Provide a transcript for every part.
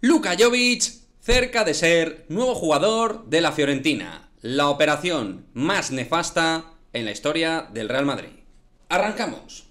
Luka Jovic, cerca de ser nuevo jugador de la Fiorentina. La operación más nefasta en la historia del Real Madrid. ¡Arrancamos!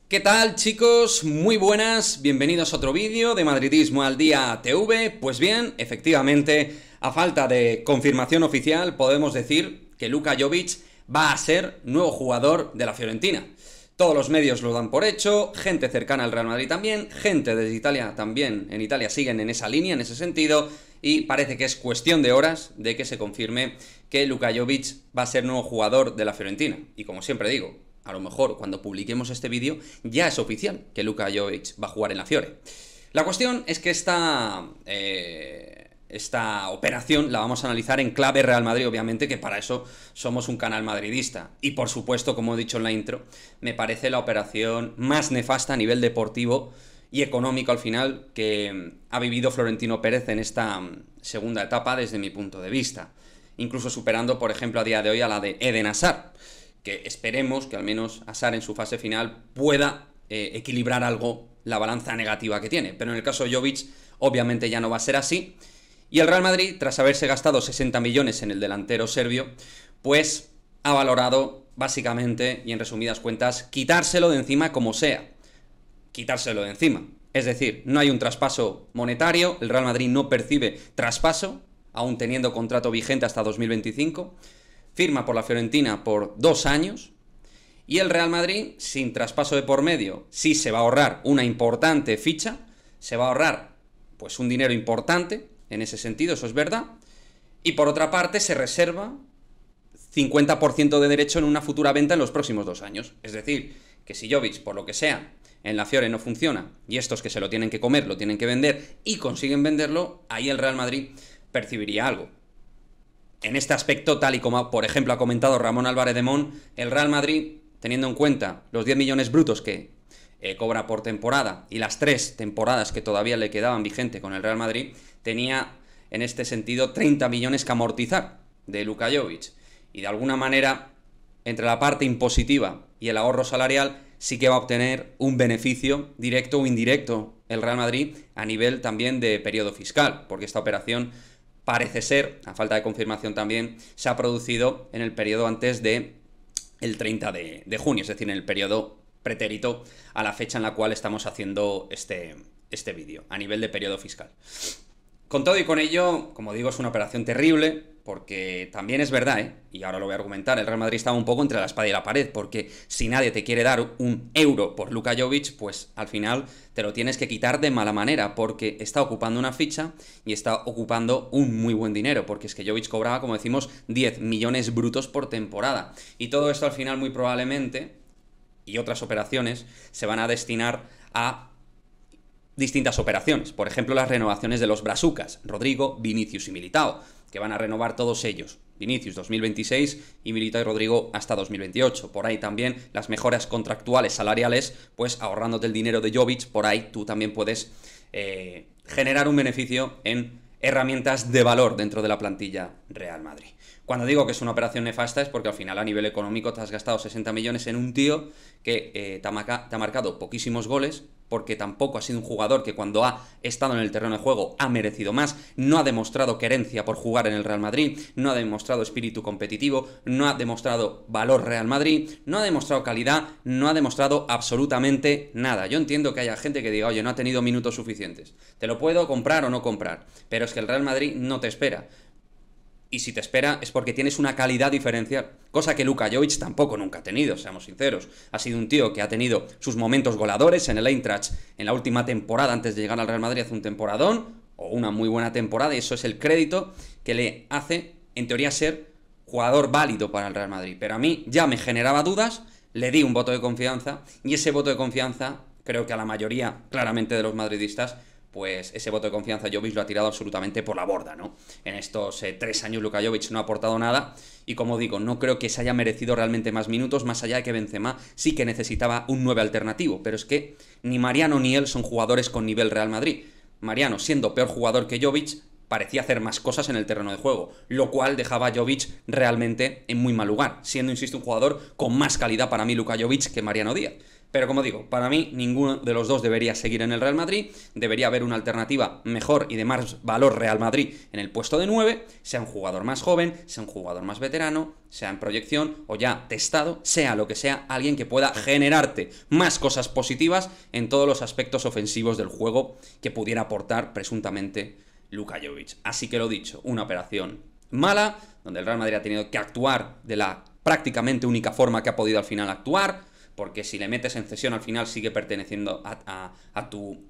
¿Qué tal, chicos? Muy buenas, bienvenidos a otro vídeo de Madridismo al Día TV. Pues bien, efectivamente, a falta de confirmación oficial, podemos decir que Luka Jovic va a ser nuevo jugador de la Fiorentina. Todos los medios lo dan por hecho, gente cercana al Real Madrid también, gente desde Italia también, en Italia siguen en esa línea, en ese sentido, y parece que es cuestión de horas de que se confirme que Luka Jovic va a ser nuevo jugador de la Fiorentina. Y como siempre digo, a lo mejor cuando publiquemos este vídeo ya es oficial que Luka Jovic va a jugar en la Fiore. La cuestión es que esta operación la vamos a analizar en clave Real Madrid, obviamente, que para eso somos un canal madridista. Y por supuesto, como he dicho en la intro, me parece la operación más nefasta a nivel deportivo y económico al final que ha vivido Florentino Pérez en esta segunda etapa desde mi punto de vista. Incluso superando, por ejemplo, a día de hoy a la de Eden Hazard, que esperemos que al menos Hazard en su fase final pueda equilibrar algo la balanza negativa que tiene. Pero en el caso de Jovic, obviamente ya no va a ser así. Y el Real Madrid, tras haberse gastado 60 millones en el delantero serbio, pues ha valorado, básicamente, y en resumidas cuentas, quitárselo de encima como sea. Quitárselo de encima. Es decir, no hay un traspaso monetario, el Real Madrid no percibe traspaso, aún teniendo contrato vigente hasta 2025, firma por la Fiorentina por 2 años, y el Real Madrid, sin traspaso de por medio, sí se va a ahorrar una importante ficha, se va a ahorrar pues un dinero importante, en ese sentido, eso es verdad, y por otra parte se reserva 50% de derecho en una futura venta en los próximos 2 años. Es decir, que si Jovic, por lo que sea, en la Fiore no funciona, y estos que se lo tienen que comer, lo tienen que vender, y consiguen venderlo, ahí el Real Madrid percibiría algo. En este aspecto, tal y como, por ejemplo, ha comentado Ramón Álvarez de Mon, el Real Madrid, teniendo en cuenta los 10 millones brutos que cobra por temporada y las 3 temporadas que todavía le quedaban vigente con el Real Madrid, tenía en este sentido 30 millones que amortizar de Luka Jovic. Y de alguna manera, entre la parte impositiva y el ahorro salarial, sí que va a obtener un beneficio directo o indirecto el Real Madrid a nivel también de periodo fiscal, porque esta operación parece ser, a falta de confirmación también, se ha producido en el periodo antes de el 30 de junio, es decir, en el periodo pretérito a la fecha en la cual estamos haciendo este vídeo, a nivel de periodo fiscal. Con todo y con ello, como digo, es una operación terrible, porque también es verdad, y ahora lo voy a argumentar, el Real Madrid estaba un poco entre la espada y la pared, porque si nadie te quiere dar un euro por Luka Jovic, pues al final te lo tienes que quitar de mala manera, porque está ocupando una ficha y está ocupando un muy buen dinero, porque es que Jovic cobraba, como decimos, 10 millones brutos por temporada. Y todo esto al final muy probablemente, y otras operaciones, se van a destinar a distintas operaciones, por ejemplo las renovaciones de los brazucas, Rodrigo, Vinicius y Militao, que van a renovar todos ellos, Vinicius 2026 y Militao y Rodrigo hasta 2028, por ahí también las mejoras contractuales salariales, pues ahorrándote el dinero de Jovic, por ahí tú también puedes generar un beneficio en herramientas de valor dentro de la plantilla Real Madrid. Cuando digo que es una operación nefasta es porque al final a nivel económico te has gastado 60 millones en un tío que te ha marcado poquísimos goles, porque tampoco ha sido un jugador que cuando ha estado en el terreno de juego ha merecido más, no ha demostrado querencia por jugar en el Real Madrid, no ha demostrado espíritu competitivo, no ha demostrado valor Real Madrid, no ha demostrado calidad, no ha demostrado absolutamente nada. Yo entiendo que haya gente que diga, oye, no ha tenido minutos suficientes, te lo puedo comprar o no comprar, pero es que el Real Madrid no te espera. Y si te espera es porque tienes una calidad diferencial, cosa que Luka Jovic tampoco nunca ha tenido, seamos sinceros. Ha sido un tío que ha tenido sus momentos goleadores en el Eintracht en la última temporada antes de llegar al Real Madrid, hace un temporadón, o una muy buena temporada, y eso es el crédito que le hace, en teoría, ser jugador válido para el Real Madrid. Pero a mí ya me generaba dudas, le di un voto de confianza, y ese voto de confianza, creo que a la mayoría, claramente, de los madridistas, pues ese voto de confianza Jovic lo ha tirado absolutamente por la borda, ¿no? En estos 3 años Luka Jovic no ha aportado nada y, como digo, no creo que se haya merecido realmente más minutos, más allá de que Benzema sí que necesitaba un 9 alternativo, pero es que ni Mariano ni él son jugadores con nivel Real Madrid. Mariano, siendo peor jugador que Jovic, parecía hacer más cosas en el terreno de juego, lo cual dejaba a Jovic realmente en muy mal lugar, siendo, insisto, un jugador con más calidad para mí Luka Jovic que Mariano Díaz. Pero como digo, para mí ninguno de los dos debería seguir en el Real Madrid, debería haber una alternativa mejor y de más valor Real Madrid en el puesto de 9, sea un jugador más joven, sea un jugador más veterano, sea en proyección o ya testado, sea lo que sea, alguien que pueda generarte más cosas positivas en todos los aspectos ofensivos del juego que pudiera aportar presuntamente Luka Jovic. Así que lo dicho, una operación mala, donde el Real Madrid ha tenido que actuar de la prácticamente única forma que ha podido al final actuar, porque si le metes en cesión al final sigue perteneciendo a tu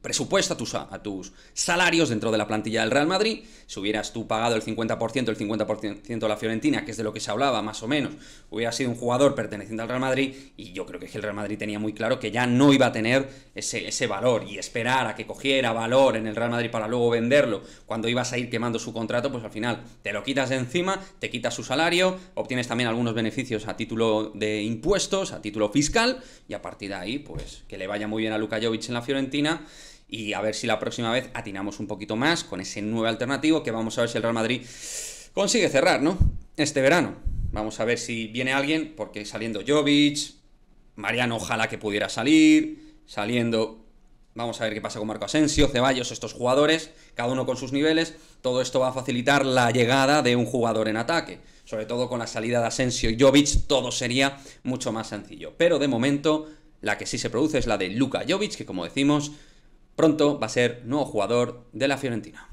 presupuesto, a tus salarios dentro de la plantilla del Real Madrid. Si hubieras tú pagado el 50%, el 50% de la Fiorentina, que es de lo que se hablaba más o menos, hubiera sido un jugador perteneciente al Real Madrid, y yo creo que el Real Madrid tenía muy claro que ya no iba a tener ese valor, y esperar a que cogiera valor en el Real Madrid para luego venderlo cuando ibas a ir quemando su contrato, pues al final te lo quitas de encima, te quitas su salario, obtienes también algunos beneficios a título de impuestos, a título fiscal, y a partir de ahí, pues que le vaya muy bien a Luka Jovic en la Fiorentina, y a ver si la próxima vez atinamos un poquito más con ese nuevo alternativo, que vamos a ver si el Real Madrid consigue cerrar, ¿no? Este verano. Vamos a ver si viene alguien, porque saliendo Jovic, Mariano ojalá que pudiera salir, saliendo, vamos a ver qué pasa con Marco Asensio, Ceballos, estos jugadores, cada uno con sus niveles. Todo esto va a facilitar la llegada de un jugador en ataque. Sobre todo con la salida de Asensio y Jovic, todo sería mucho más sencillo. Pero de momento, la que sí se produce es la de Luka Jovic, que como decimos, pronto va a ser nuevo jugador de la Fiorentina.